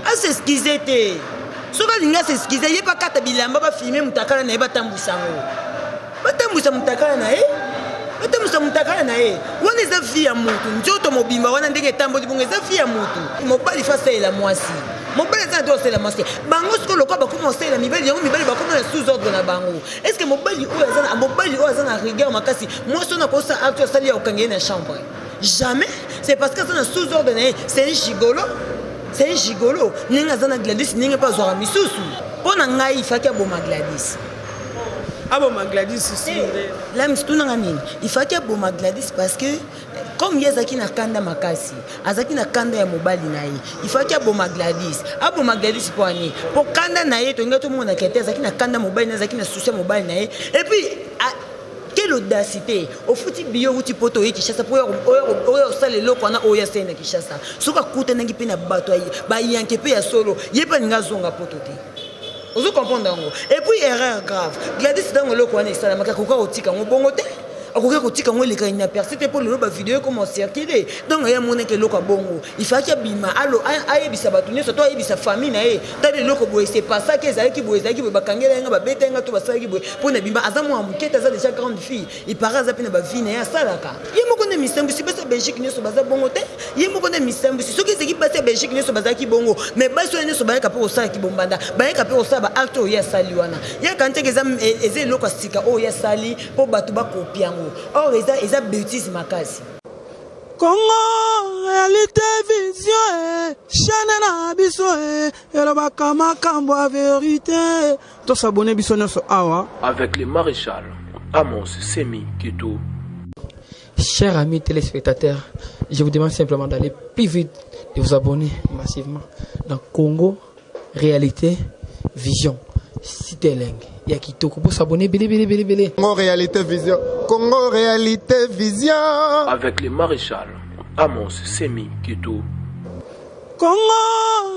S'excuser te. Soka linga s'excuser, yé pas kata bilamba ba filmer mutakala na yeba tambusa ngo. Ba tambusa mutakala na ye. Ba tambusa mutakala na ye. Wana eza fille ya mutu, njoto mobimba wana ndenge tamboli bunga eza fille ya mutu. Mobali fa la mwasi. Mobali eza do la mwasi. Bango siko lokwa ba comment la mibali yango mibali ba comment na sous ordre na bango. Est-ce que mobali oyo azana mobali oyo azana rigueur makasi, moi sona ko sa acte sali ya okangé na chambre. Jamais, c'est parce que ça na sous ordre na ye, c'est un gigolo. C'est un gigolo. Ninga zana Gladys, ninga pas zora misusu. Pona ngai ifaki aboma Gladys. Aboma Gladys aussi. Là mstuna ngamini. Ifaki aboma Gladys parce que comme yazaki na kanda makasi, azaki na kanda ya mobali na ye. Ifaki aboma Gladys. Aboma Gladys pour ani. Pour kanda na ye to ngato mona kete azaki na kanda mobali na azaki na souci mobali na ye. Et puis quelle audacité au fouti bio uti poto yi Kishasa pour oyo sale loko na oya sena Kishasa soka kuta nangi pe na bato ayi ba yanke pe ya solo yepa ninga zonga poto te ozo comprendre ngo et puis erreur grave Gladys dango loko na sala maka koka otika ngo bongo te akoka kotika ngo leka ina persiste pour le ba vidéo comment circuler donc ya mona ke loko bongo il faut qu'il bima allo ayebisa bato nyoso to ayebisa famille na ye tali loko boye c'est pas ça que ça qui boye ba kangela nga ba betenga to ba sala ki boye pour na bima azamu amuketa za déjà grande fille il paraît za pina ba vie na ya salaka yemo kone misambu si basa Belgique nyoso baza bongo te yemo kone misambu si soki zeki basa Belgique nyoso baza ki bongo mais baso nyoso ba ka pe o sala ki bombanda ba ka pe o sala ba acte o ya sali wana ya kante ke za eze loko sika o ya sali po bato ba copiango. Or, ils ont bêtise makasi. Congo, réalité, vision, chaîne na biso, et le bakama kambo a vérité. Tous s'abonner biso sur Awa. Avec le maréchal Amos Semi Kito. Chers amis téléspectateurs, je vous demande simplement d'aller plus vite, de vous abonner massivement dans Congo, réalité, vision. Cité Leng. Il y a qui pour s'abonner. Congo réalité vision. Congo réalité vision. Avec le maréchal Amos Semi Kito. Congo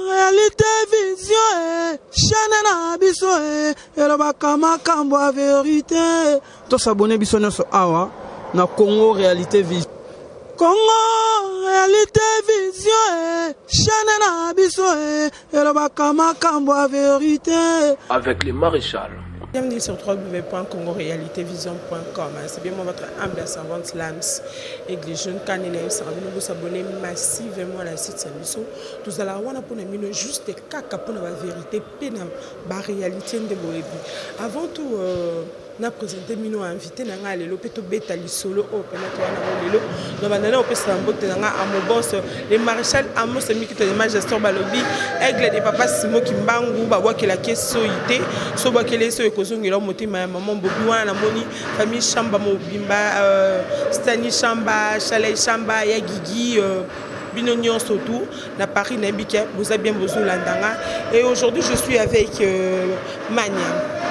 réalité vision. Chaîne na biso et le bakama kambo a vérité. Tous s'abonner biso sur Awa na Congo réalité vision. Congo réalité vision chaîne na biso et le bakama kambo a vérité. Avec le maréchal. Bienvenue sur www.congorealitévision.com. C'est bien moi votre humble servante Lams. Église jeune Canelaïs. Venez vous abonner massivement à la site Sabiso. Tout à l'heure, on a pour nous juste caca pour la vérité, la réalité de Boébi. Avant tout, on a présenté Mino invité nanga lelo peto beta lisolo o penato wana lelo no banana o pesa mbote nanga amoboss le maréchal Amos Semi Kito de majestor balobi aigle de papa Simo Kimbangu ba wakela keso ite so bakele so ekozongela motima ya maman bobi wana na moni famille Chamba mobimba Stani Chamba Chalet Chamba ya Gigi Binonion surtout, na Paris, Nambika, vous avez bien besoin d'Andanga. Et aujourd'hui, je suis avec Mania,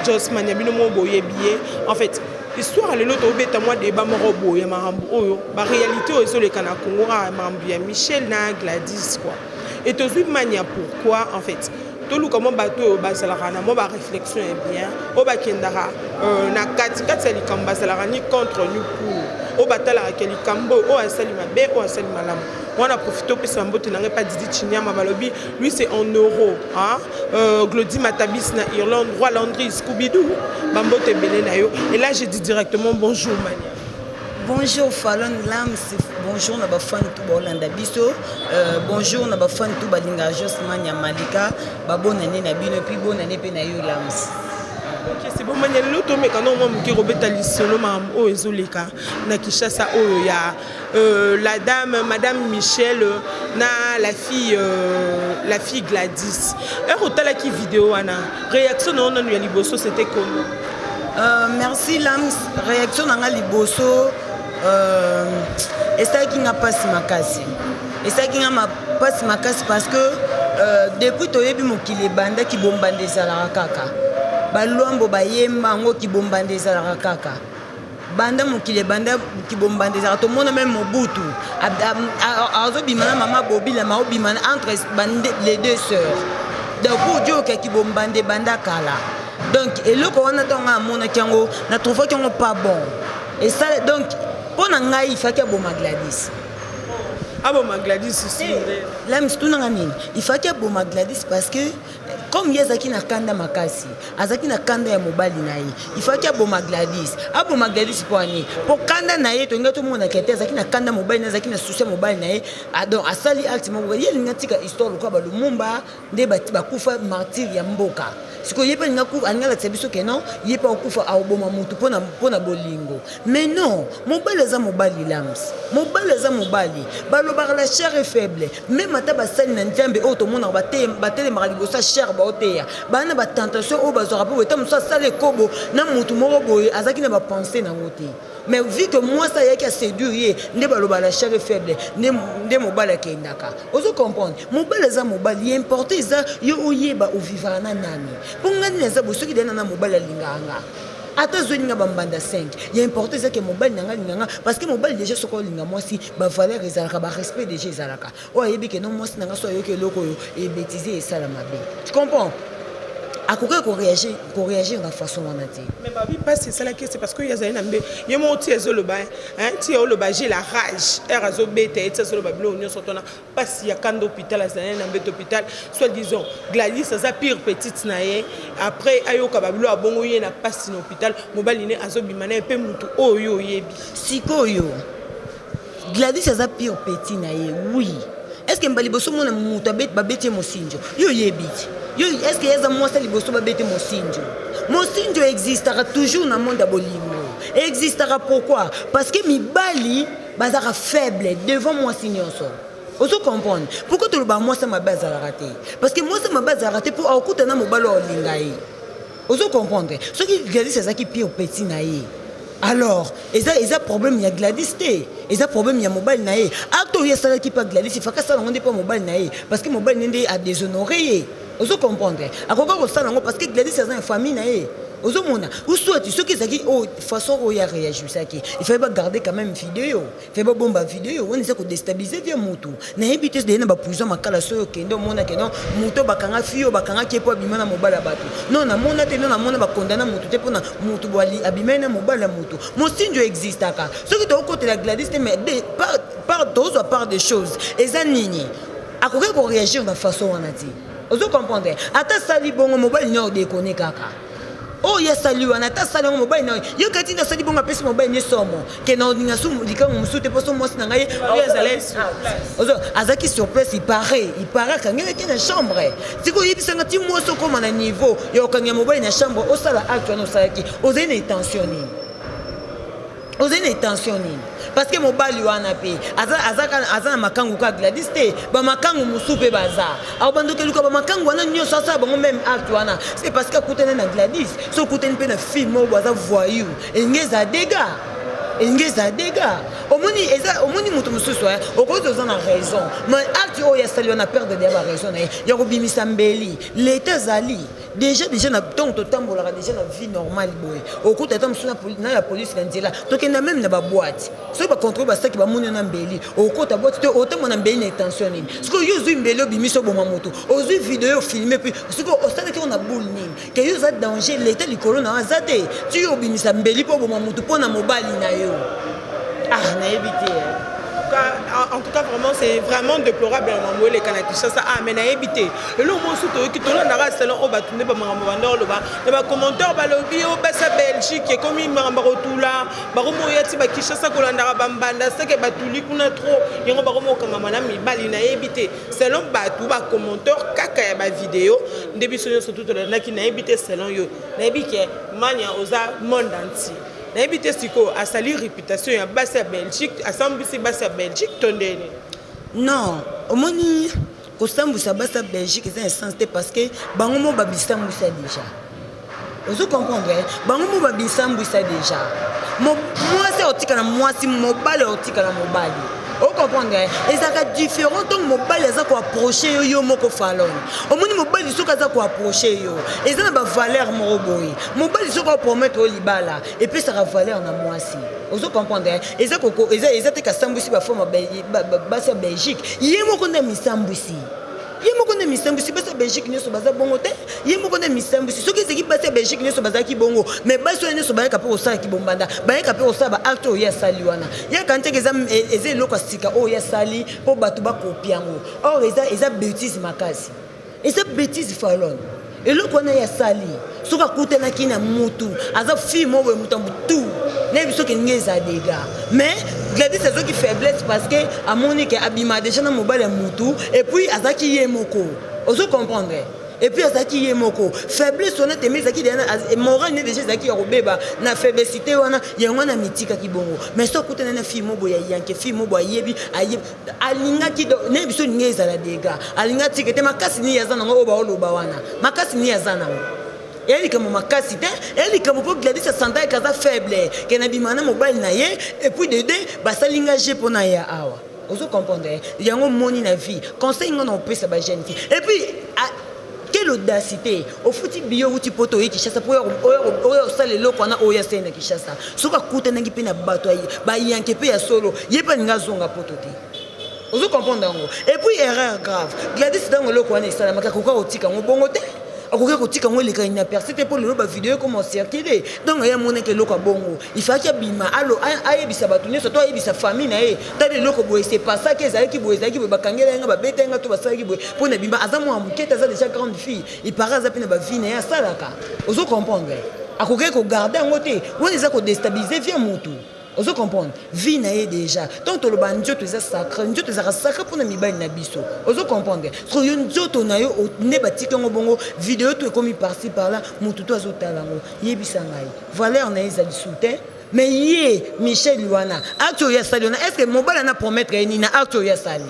Jos Mania, Binomo Boye Billet. En fait, l'histoire, elle est l'autre, moi, des Bamorobo, et Marambo, ma réalité, aux les Kanakongora, Marambia, Michel, Na, Gladys, quoi. Et aujourd'hui, Mania, pourquoi, en fait, tout le comment bateau au Basalarana, moi, ma réflexion est bien, au Bakendara, na 4 Salikamba, Salarani contre nous pour, au Batala, Kelikambo, au Asalima B, au Asalima Lam. On a profité pour ça, on n'a pas dit Chinia Mabalobi. Lui, c'est en euros. Hein? Glody Matabis, na Irlande, Roi Landry, Scooby-Doo, Bambo Tebele Nayo. Et là, j'ai dit directement bonjour, Mania. Bonjour, Fallon Lams. Bonjour, on a fan tout Bolanda Bisso. Bonjour, on a fan tout Balinga Jos Mania Malika. Bonne année, Nabino, puis bonne année, Penayo Lams. Ok, c'est bon, Mania, l'autre, mais quand on qui Robert Alisolo, Mam, O, Ezoleka, na Kishasa, O, ya. La dame, Madame Michel, na la fille Gladys. Et au tala qui vidéo, Anna. Réaction, on a eu à Liboso, c'était comment? Merci, Lams. Réaction, on a Liboso. Et ça qui n'a pas si makasi. Et ça qui n'a pas si makasi parce que depuis que tu as vu mon kilébanda qui bombande des alarakaka. Balombo bayemba ngo ki bombande zalara kaka banda mukile banda ki bombande zalara to mona même mobutu azo bimana mama bobila ma obimana entre les deux sœurs donc pour Dieu ki bombande banda kala donc eloko wana tonga mona kyango na trouve kyango pas bon et ça donc pona ngai fa ki bomba Gladys aboma Gladys ici. Là mstuna nini il faut que boma Gladys parce que comme yazaki na kanda makasi azaki na kanda ya mobali na ye il faut que boma Gladys aboma Gladys poani po kanda na ye to ngato mona kete azaki na kanda mobali na azaki na souci mobali na ye donc asali acte mo ye lingatika histoire ko ba lumumba nde bakufa martyr ya mboka siko yepa ngaku angala tsebiso ke non yepa okufa aoboma mutu pona bolingo mais non mobali za mobali lams mobali za mobali baloba la chair est faible même ata basali na nzambe o to mona batele maralibosa chair ba oteya bana ba tentation o bazora po eta musa sale kobo na mutu moko boye azaki na ba penser na ngote mais vu que moi ça y a qui séduire ne baloba la chair est faible ne mobali kendaka ozo comprendre mobali za mobali importé za yo oyeba o vivana nani ponga neza bosoki dena na mobali linganga ata zoninga bambanda 5 il est important ça que mobile nanga linganga parce que mobile déjà soko linga moi si ba valeur ezalaka ba respect déjà ezalaka o yebi que non moi si nanga so yo ke loko yo et bêtiser et ça la mabe tu comprends à quoi qu'on réagir de façon monatée mais ma vie passe c'est ça la question parce que y a zaina mbe yemo ti ezo le ba hein ti o le ba j'ai la rage erazo bete et ça le ba blo on sotona passe ya kando hôpital zaina mbe hôpital soit disons Gladys ça pire petite naie après ayoka ba blo abongo ye na passe na hôpital mobali ne azo bimana pe mutu oyo yebi sikoyo Gladys ça pire petit naie oui est-ce que mbali boso mona mutu babete mosinjo yo yebi est-ce que yeza moi ça liboso babete mosinjo existera toujours dans le monde abolingo existera pourquoi parce que mibali bazara faible devant moi signonso ozo comprendre pourquoi tu le ba moi ça ma base à rater parce que moi ça ma base à rater pour akuta na mobalo olingai ozo comprendre ce qui Gladys c'est ça qui pire petit naïe alors ils a problème il y a Gladys té ils a problème il y a mobile naïe acto il y a ça qui pas Gladys il faut que ça on n'est pas mobile naïe parce que mobile n'est a déshonoré ozo comprendre akoka ko sala ngo parce que Gladys c'est une famille naïe ozo mona ou soit ceux qui zaki oh façon où il a réagi ça qui il fallait pas garder quand même vidéo il fallait pas bomba vidéo on essaie de déstabiliser bien mutu na éviter de na prison makala so kendo mona que non mutu bakanga fio bakanga kepo bimana mobala batu non na mona te non na mona ba condamner mutu te pona mutu bwali abimena mobala mutu mosinjo existe aka ceux qui au côté la Gladys mais par d'autres à part des choses eza nini akoka ko réagir de façon on a dit ozo comprendre ata sali bongo mobile nyo de koné kaka oh ya sali wana ata sali bongo mobile nyo yo kati na sali bongo pesi mobile ni somo ke na ndinga sumu likango musute poso mwasi na ngai oyo azalesi ozo azaki sur place il paraît kangela ki na chambre siko yibisanga ti moso koma na niveau yo kangela mobile na chambre osala acte no salaki ozo ina intention nini parce que mobali wana pe aza na makangu ka Gladys te ba makangu musupe baza au bandoke luka ba makangu wana nyoso asa bango même acte wana c'est parce que kutene na Gladys so kutene pe na film mo baza voyou engeza dégâts omoni mutu mususu okoki toza na raison mais acte oyo asali wana perdre de ba raison na ye ya kobimisa mbeli l'état ezali déjà na ntongo totambolaka déjà na vie normale boye okuta ata mosusu na ya polise na nzela tokenda même na baboite soki bacontrole basaki bamoni na mbeli okota boite te otambo na mbeli na intention nini soki yo ozwi mbeli obimisi oboma moto ozwi video ofilme mpe soki osalaki o na boule nini ke yo oza danger l'état likolo na aza te ti yo obimisa mbeli mpo oboma moto mpo na mobali na yo nayebi te en tout cas vraiment c'est vraiment déplorable maman les canakisha ça mais nayebi te le mot surtout qui tona na salon o batunde ba makambo bandor lo ba ba commentaire ba lobi o ba sa Belgique comme makambo rotula ba romo yati ba kishasa kolanda ba mbanda ça que batuli kuna trop yango ba romo kanga mana mibali nayebi te selon batu ba commentaire kaka ya ba vidéo ndebi sonyo surtout na ki nayebi te selon yo nayebi ke mania oza monde entier n'habite siko a sali réputation ya base à Belgique a sambisi base à Belgique tondene non omoni ko sambusa base à Belgique c'est un sens parce que bango mo babisambusa déjà ozo comprendre bango mo babisambusa déjà moi c'est otika na moi si mobile otika na mobile o comprendre ezaka différent donc mobile eza ko approcher yo moko falon omoni mobile soka za ko approcher yo eza na ba valeur moko boye mobile soka promettre libala et puis ça va valeur na mwasi ozo comprendre eza te ka sambusi ba forme ba Belgique ye moko na misambusi ye moko na misembu si basa Belgique nyonso baza bongo te ye moko na misembu si soki ezeki basa Belgique nyonso bazalaki bongo mais basi oyo nyonso bayaka mpe kosalaki bombanda bayaka mpe kosala baacte oyo asali wana yaka nteke eza eloko ya sika oyo asali mpo bato bakopi yango or eza bétise makasi eza bétise falone eloko wana ye asali soki akutanaki na mutu aza fille moko moto mutu nayebi soki ndenge eza dega mais Gladys azoki faiblesse parce que amoni ke abima déjà na mobali ya mutu et puis azaki ye moko ozo comprendre et puis azaki ye moko faiblesse wana te mais azaki moral ne déjà azaki ya kobeba na faiblessité wana yango na mitika ki bongo mais soki akutana na fille moko ya yanke fille moko ayebi alingaki nayebi so ndenge eza la dega alingaki ke te makasi ni yaza nango oyo baoloba wana makasi ni yaza nango elikamo makasi te elikamo mpo Gladys asanta eke aza faible ke na bima na mobali na ye et puis dede basalinga je mpo na ye awa ozo comprendre yango moni na vie conseil ngo na opesa ba jeune fille et puis quelle audacité au futi bio uti poto oyo Kinshasa po oyo osala eloko wana oyo asali na Kinshasa soki akutanaki mpe na bato bayanke mpe ya solo ye mpe alingi azonga poto te ozo comprendre yango et puis erreur grave Gladys ntango eloko wana esalamaki akoka kotika yango bongo te akoki kotika ngo eleka inaperçu te mpo lelo bavideo ekoma circule donc ye amonaki eloko ya bongo ifaki abima ayebisa bato nyonso to ayebisa famille na ye tala eloko boye sepasaki ezalaki boye bakangela yenga babeta yenga to basalaki boye mpo na bima aza mwa mokete aza déjà grande fille ipara aza mpe na bavi na ye asalaka ozo comprendre akoki kogarde yango te wana eza kodestabilize vie motu ozo comprendre vie na ye déjà donc toloba nzoto eza sacré nzoto ezaka sacré mpona mibali na biso ozo comprendre so yo nzoto na yo nde batika yango bongo video to ekomi parci par là motu to azotala yango yebisa ngai valeur na ye ezali soutien mais ye Michel wana acte oyo asali wana est ce que mobali ana promettre ye nini na acte oyo asali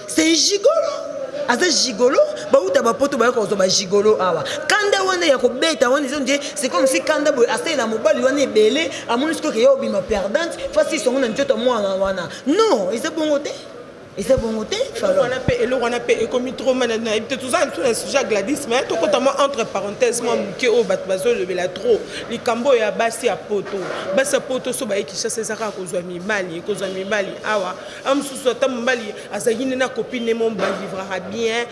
c'est gigolo aza gigolo bauta bapoto bayaka kozwa bagigolo awa kanda wana ya kobeta wana eza nde c'est comme si kanda boye asalela mobali wana ebele amoni sikoyo ke ye obima perdante fasi songo na nzoto mwana wana non eza bongo te eza bongo te eloko wana mpe ekomi trop mana nayebi te toza na sujet ya Gladys mais tokota mwa entre parenthèse mwa moke oyo bato bazolobela trop likambo oyo ya basi ya poto so baye Kinshasa eza kaka kozwa mibali awa amosusu ata mobali azalaki nde na copine mo balivraka bien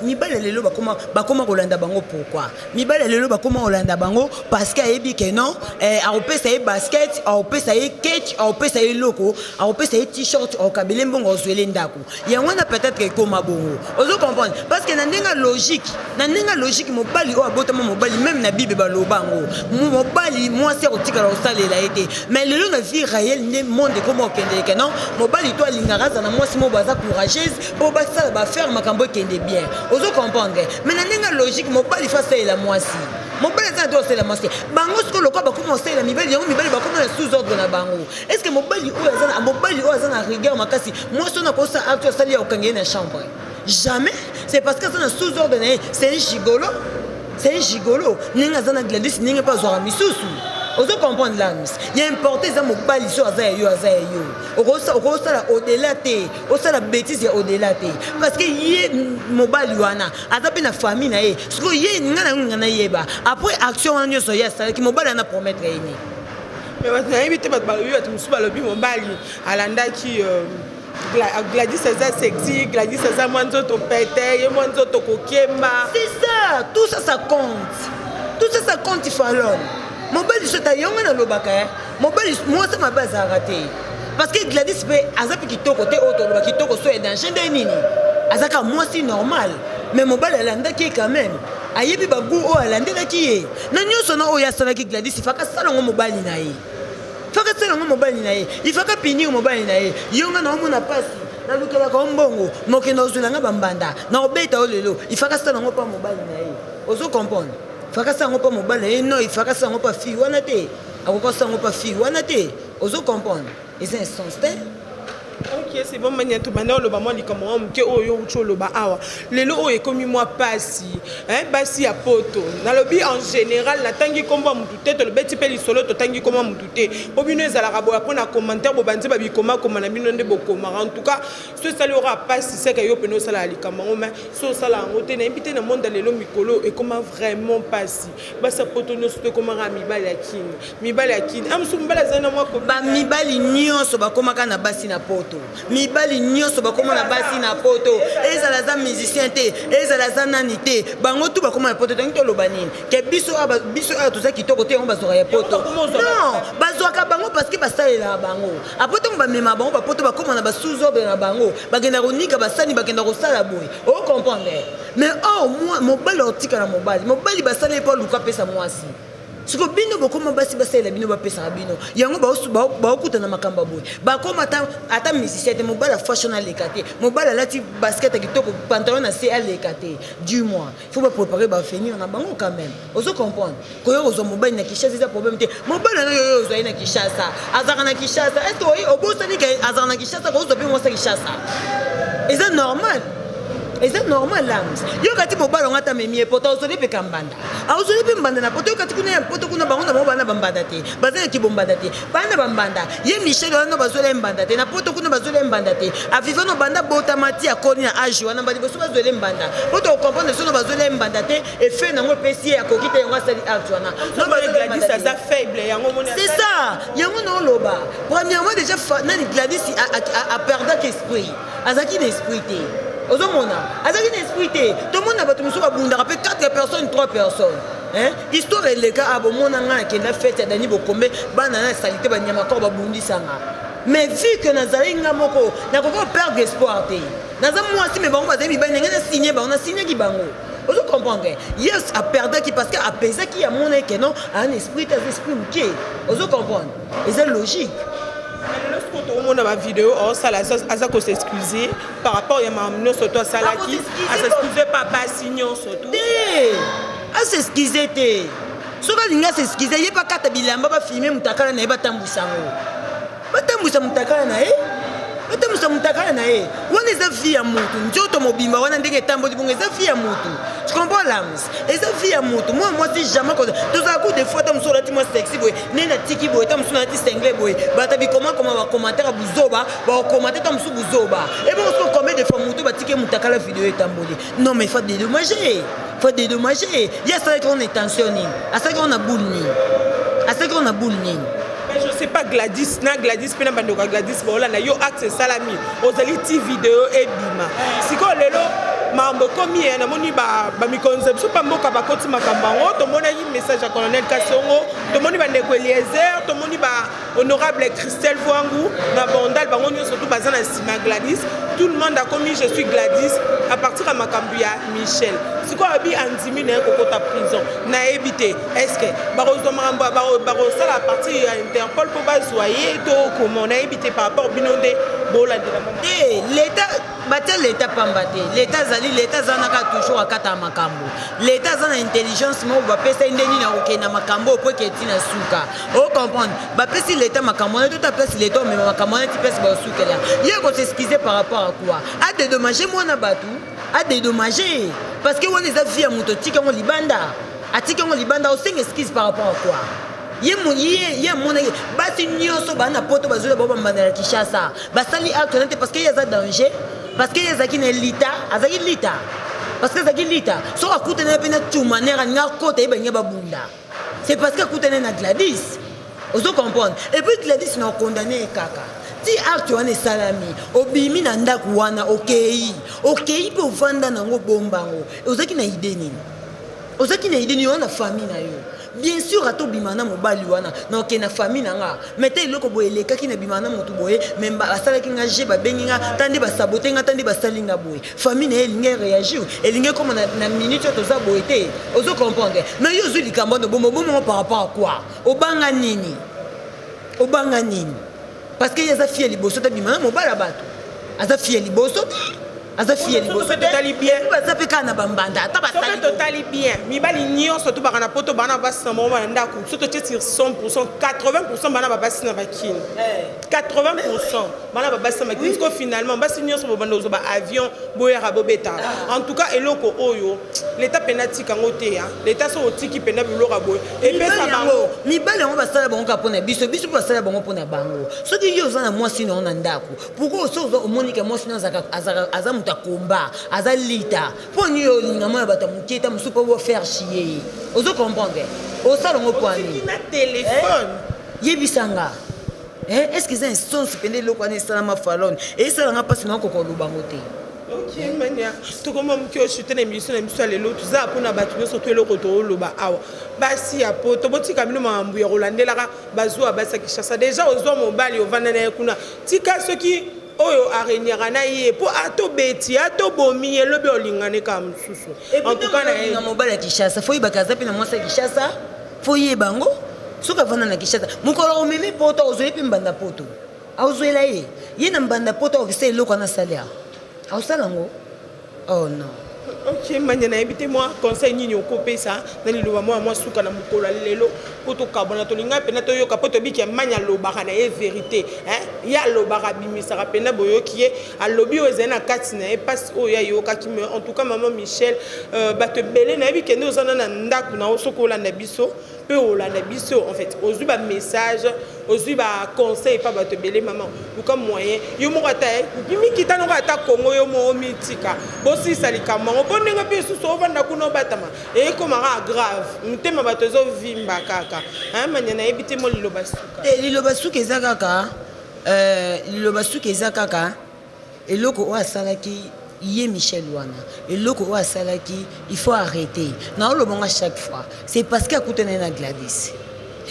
mibali ya lelo bakoma kolanda bango pourquoi mibali ya lelo bakoma kolanda bango parce que ayebi ke non akopesa ye basket akopesa ye ketch akopesa ye loko akopesa ye t-shirt okabele mbongo ozwele ndako yango na peut-être ekoma bongo ozo comprendre parce que na ndenga logique mobali oyo abotama mobali même na bible baloba ngo mobali mwasi akotikala kosalela ye te mais lelo na vie réelle nde monde ekoma okendeleke non mobali to alingaka aza na mwasi moko aza courageuse mpo basala bafaire makambo ekende bien ozo comprendre mais na ndenga logique mobali fa asalela mwasi mobali aza to asalela mwasi bango sikoyo lokwa bakoma osalela mibali yango mibali bakoma na sous ordre na bango est ce que mobali oyo aza na rigueur makasi mwasi oyo nakosa acte asali ya kokanga ye na chambre jamais c'est parce que aza na sous ordre na ye c'est un gigolo ndenge aza na Gladys ndenge mpe azwaka misusu ozo comprendre la mis ya importe eza mobali so aza ya yo okosala au-delà te osala bêtise ya au-delà te parce que ye mobali wana aza mpe na famille na ye sikoyo ye nga na yeba après action wana nyonso ye asalaki mobali ana promettre ye nini mais bato nayebi te bato balobi bato mosusu balobi mobali alandaki Gladys eza sexy Gladys eza mwa nzoto pete ye mwa nzoto kokemba c'est ça tout ça compte falone mobali so ta yonga na lobaka mobali mwasi mabe azalaka te parce que Gladys mpe aza mpe kitoko te oyo toloba kitoko so edanger nde nini azaka mwasi normal mais mobali alandaki ye quand même ayebi bagu oyo alandelaki ye na nyonso na oyo asalaki Gladys faka salango mobali na ye ifaka pinir mobali na ye yonga na omona pasi nalukelaka mbongo mokende ozwelanga bambanda na obeta oyo lelo ifaka salango mpa mobali na ye ozo comprendre ifaka salango mpa mobali na ye no ifaka salango mpa fille wana te akoka salango mpa fille wana te ozo comprendre eza instance te ok c'est bon mania to bana oloba mwa likambo moke oyo uti oloba awa lelo oyo ekomi mwa pasi basi ya poto nalobi en général natangi kombo mutu te tolobeti mpe lisolo totangi kombo mutu te po bino ezalaka boya mpo na commentaire bobanzi babikoma na bino nde bokomaka en tout cas so esali ora pasi seka yo pene osala ya likambo yango mais so osala yango te nayebi te na monde lelo mikolo ekoma vraiment pasi basi ya poto nyonso to ekomaka mibali ya kini amosu mibali azali na mwa bamibali nyonso bakomaka na basi na poto mibali nyonso bakoma na basi na poto ezala za musicien te ezala za nani te bango tu bakoma na poto tangi toloba nini ke biso toza kitoko te yango bazwaka ya poto non bazwaka bango parce que basalelaka bango apres ntango bamema bango bapoto bakoma na basuzobe na bango bagenda konika basani bagenda kosala boye ocomprendre mais mobali otika na mobali basala epo aluka apesa mwasi siko bino bokoma basi basalela bino bapesaka bino yango baokuta na makambo boye bakoma ata musicien te mobali fashion aleka te mobali alati basket kitoko pantalon na se aleka te du mois il faut bapréparer bavenir na bango quand même ozo comprendre koyo kozwa mobali na Kinshasa eza problème te mobali na yo ozwai na Kinshasa azaka na Kinshasa est-ce oyi obosani ke azaka na Kinshasa kozwa pe mwasa Kinshasa eza normal lams yo kati mobali onga ta memi epota ozoli pe kambanda ozoli pe mbanda na poto yo kati kuna poto kuna bango na bana bambanda te bazana ki bombanda te bana bambanda ye Michel wana bazole mbanda te na poto kuna bazole mbanda te aviva no banda bota mati akoni na age wana bali boso bazole mbanda poto comprendre sono bazole mbanda te et fait nango pesi akokita yango sali art wana no bazole Gladys ça faible yango moni c'est ça yango no loba premièrement déjà nani Gladys a perdu l'esprit azaki l'esprit te ozomona azaki na esprit te tomona bato mosusu babundaka mpe 4 personnes 3 personnes histoire eleka abomona nga akenda fete ya dani bokombe bana na salite banyamakor babundisanga mais vu que nazali nga moko nakoki operdre espoir te naza mwasi me bango bazali mibali ndenge nasigne bango nasignaki bango ozo comprendre yes aperdaki parce que apesaki ya mona eke non an esprit te aza esprit moke ozo comprendre eza logique. On a ma vidéo, ça s'excuser par rapport à ma mino soto à Salaki, à s'excuser papa signon soto. À s'excuser te. Soka linga s'excuser, yé pas kata bilamba ba filmer mutakala na ba tambusango. Ba tambusa mutakala na batamusa mutakala na ye. Wana eza vie ya mutu, njoto mobimba wana ndenge tamboli bongo eza vie ya mutu. Tu comprends l'âme? Eza vie ya mutu. Moi si jamais comme tous à coup des fois tam sur la timo sexy boy, nena tiki boy, tam sur la tiki single boy. Ba tabi comment va commenter à buzoba, va commenter tam sur buzoba. Et bon on combien de fois mutu ba tiki mutakala vidéo et tamboli. Non mais faut dédommager. Faut dédommager. Il y a ça qu'on est tensionné. À ça qu'on a boulni. À ça qu'on a boulni. Je sais pas Gladys, na Gladys pena bandoka Gladys bola na yo axe salami. Ozali ti vidéo et bima. Siko lelo mambo komi na moni ba mi conception pa mboka ba koti makambango to mona yi message à colonel Kassongo to moni ba ndeko Eliezer to moni ba honorable Christelle Voangu na bondal bango nyo surtout bazana sima Gladys. Tout le monde a commis je suis Gladys à partir à Makambuya Michel. Siko abi andimi na kokota prison na éviter est-ce que barozo mambo baro ça la partie Interpol pour bazoyer to comment na éviter par rapport binondé bola de la maman. L'état batel l'état pambate l'état zali l'état zanaka toujours akata makambo l'état zana intelligence mo ba pesa ndeni na okena makambo po ke tina suka o comprendre ba pesi l'état makambo na tout à place l'état mais makambo na ti pesa ba suka là il faut s'excuser par rapport à quoi à dédommager moi na batu à dédommager parce que on les a vu à mototika on libanda atika on libanda on s'excuse par rapport à quoi ye mona basi nyonso bana poto bazula baba mbanda ya Kinshasa basali acte parce que y a ça danger parce que y a ça qui n'est lita azaki lita parce que zaki lita so akute na pena tuma nera nga kota ibanya babunda c'est parce que akute na Gladys ozo comprendre et puis Gladys na condamné kaka ti acte wana salami obimi na ndaku wana okei pe ovanda nango bombango ozaki na idée nini on a famille na yo. Bien sûr ato bimana mobali wana na ke na famille nanga meta iloko boye lekaki na bimana motu boye memba asala kinga je ba benginga tandi ba sabotenga tandi ba salinga boye famille na elinga réagir elinga comme na minute to za boye te ozo comprendre mais yo zuli kambono bomo par rapport à quoi obanga nini parce que yaza fie liboso ta bimana mobala bato aza fie liboso aza fie liboso totali bien baza pe kana bambanda ata basali totali bien mibali nyo surtout bana poto bana basi na moma ndako surtout sur 100% 80% bana basi na bakini 80% bana basi na bakini parce que finalement basi nyo so banda ozo ba avion boyera bobeta en tout cas eloko oyo l'état penalty kango te ya l'état so otiki pena biloko boy et pesa bango mibali ngo basala bango kapona biso basala bango pona bango soki yo zana mwasi na ona ndako pourquoi so omonika mwasi na azaka combat azalita poni yo linga mo bata muketa musupa wo faire chier ozo comprendre o salongo poani na téléphone yebisanga Est-ce que c'est un sens pendant le quoi n'est-ce falon et ça n'a pas sinon qu'on le bangoté. Ok, mania. Tout comme moi, je suis tenu émission, émission les lots, tout ça pour na battu surtout le retour le bas. Basi à poto, boti kamino mambuya Rolande la bazo à basa qui chasse déjà aux hommes au bal au vanana kuna. Tika ceux qui oyo arenyaka na ye po ato beti ato bomi elobi olingane kam susu. En tout cas na mobile qui chasse, faut y bakaza pe na moi ça qui chasse, faut y bango. Soka vana na kishata mukolo omemi poto ozwe pe mbanda poto ozwe la ye na mbanda poto okise eloko na salaire ausala ngo oh non. Ok, manya na ebite moi conseil nini okopé ça na liloba moi suka na mukolo lelo poto kabona to linga pe na to yoka poto biki manya lobaka na e vérité ya lobaka bimisa ka pena boyoki ye alobi ozena kati na e passe o ya yoka ki en tout cas maman Michel bato belé na ebike ndo zana na ndaku na osokola na biso pe olanda biso en fait ozwi ba message ozwi ba conseil pa bato belé maman luka moyen yo moko ata bimi kitano ko ata Congo yo mo mitika bosi salika mango bonenga pe susu ovanda kuno batama e komara grave mutema bato zo vimba kaka manya na ebite mo liloba suka liloba suka ezakaka liloba suka ezakaka eloko o asalaki Yé Michel wana eloko o asalaki il faut arrêter na lo bonga chaque fois c'est parce que akutana na Gladys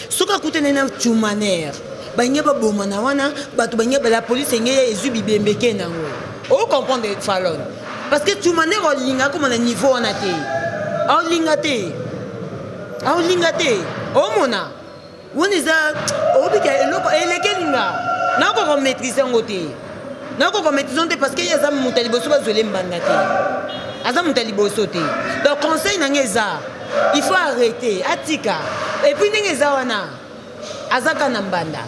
soka akutana na Tumaner banya ba bomana wana batu banya ba la police ngeye ezu bibembeke nango o comprendre Fallon parce que Tumaner o linga comme na niveau wana te o linga te o mona woniza o bika eloko elekelinga na ko maîtriser ngote na ko maîtriser parce que yaza mutali boso bazwele mbanda te aza mutali boso te donc conseil na ngeza il faut arrêter atika et puis ngeza wana azaka na mbanda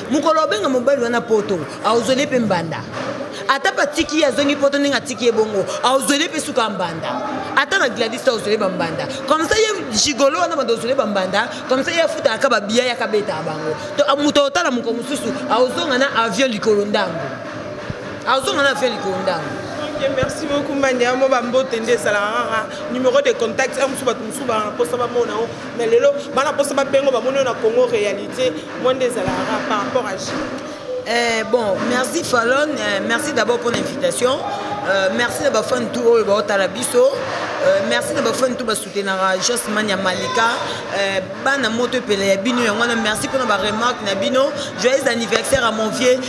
mukolo benga mobali wana poto auzole pe mbanda ata patiki ya zongi poto ninga tiki ebongo auzole pe suka mbanda ata na Gladys auzole mbanda comme ça ye jigolo wana bando auzole mbanda comme ça ye futa akaba biya ya kabeta bango to amuto otala muko mususu auzonga na avion likolo ndango merci beaucoup Mania mo bambo tende sala numéro de contact musu batu musu ba posa ba mona mais lelo bana posa ba bengo ba mona na Congo réalité moi des sala par rapport à bon, merci Fallon, merci d'abord pour l'invitation. Merci d'avoir fait un tour au Talabiso. Merci d'avoir fait un tour au soutenir Jos Mania Malika. Bana moto pele bino yangwana merci pour nos remarques nabino. Joyeux anniversaire à mon vieux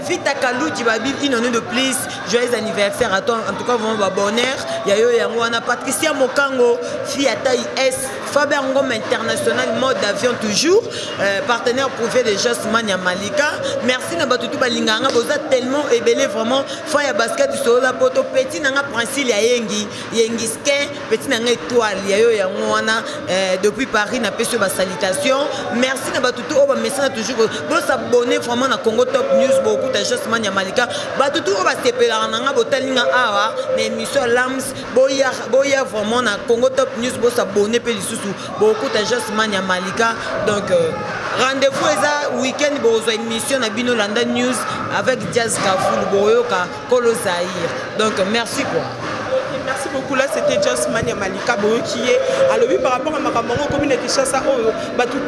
Vita Kalou Djibabi une année de plus. Joyeux anniversaire à toi en tout cas vraiment bonheur. Yayo yangwana Patricia Mokango fille à taille S Faber Ngom International mode d'avion toujours partenaire prouvé de Jos Mania Malika. Merci na batutu balinganga boza tellement ébélé vraiment foya basket sur la poto petit nanga Princile ya yengi ske petit nanga étoile yayo yango wana depuis Paris na peso ba salutation. Merci na batutu o ba message toujours bo s'abonner vraiment na Congo Top News beaucoup de Jos Mania Malika batutu o ba sepela nanga botalinga awa na émission Lams boya vraiment na Congo Top News bo s'abonner pe lisusu beaucoup de Jos Mania Malika donc rendez-vous eza week-end bozo émission na bino Landa News avec Jazz Kafoul Boyoka Kolo Zahir. Donc merci quoi. Merci beaucoup. Là, c'était Jos Mania Malika qui est à l'objet par rapport à ma maman, comme il a dit ça,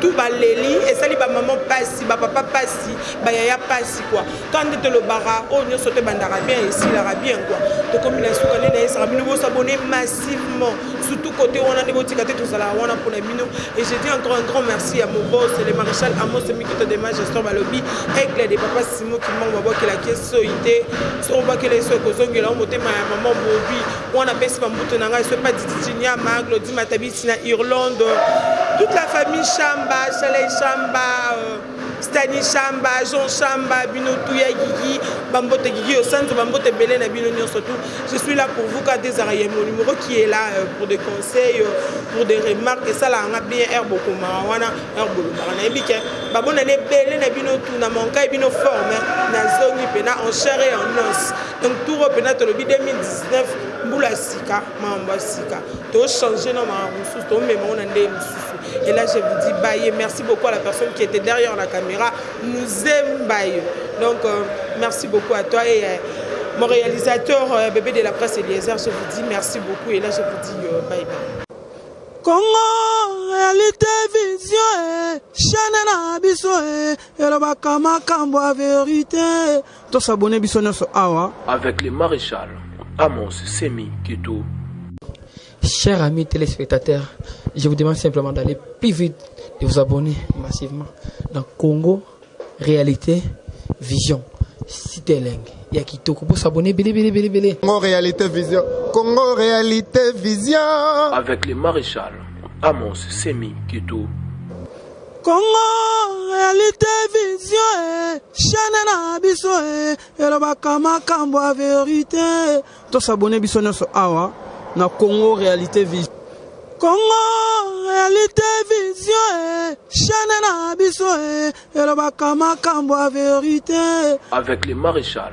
tout baléli et ça, ma maman passe, ma papa passe, ma yaya passe quoi. Quand on est le bara, on est sauté bandara bien ici, l'arabien quoi. Donc comme il a soukané, ça ramène vos abonnés massivement. Surtout côté où on a des boutiques à tout ça là, on a pour les minos. Et j'ai dit encore un grand merci à mon boss, le maréchal Amos, celui qui te démarre, gestion Balobi, avec les papas Simon qui m'ont envoyé que la caisse soïté, sur le bas que les soins que sont là, on montait ma maman Bobi. On a baissé ma bouton, on a pas Didinia, Maglo, Dimatabi, Sina, Irlande, toute la famille Chamba, Chalet Chamba, Stani Chamba, Jean Chamba, Bino Touya Gigi, Bambote Gigi, au centre Bambote Belén, Bino surtout. Je suis là pour vous quand des arrières, mon numéro qui est là pour des conseils, pour des remarques, et ça là, on a bien air beaucoup, Marawana, air beaucoup, on a bien Babon est Belén, Bino tout, na mon cas, Bino forme, na zone, en chair et en os. Donc tout reprenant le 2019. Boula Sika, Mamba Sika. Tu as changé dans ma ressource, tu as mis mon année. Et là, je vous dis, bye. Merci beaucoup à la personne qui était derrière la caméra. Nous aime bye. Donc, merci beaucoup à toi et mon réalisateur, bébé de la presse Eliezer. Je vous dis merci beaucoup. Et là, je vous dis bye bye. Congo réalité vision chaîne na biso et le bakama kambo vérité to s'abonner biso nyonso awa avec le maréchal Amos Semi Kito. Chers amis téléspectateurs, je vous demande simplement d'aller plus vite, de vous abonner massivement dans Congo Réalité Vision. Cité Leng. Il y a qui pour s'abonner. Congo Réalité Vision. Congo Réalité Vision. Avec le maréchal Amos Semi Kito. Congo réalité vision chaîne na biso et le bakama kambo vérité to s'abonner biso nyonso awa na Congo réalité vision. Congo réalité vision chaîne na biso et le bakama kambo vérité avec le maréchal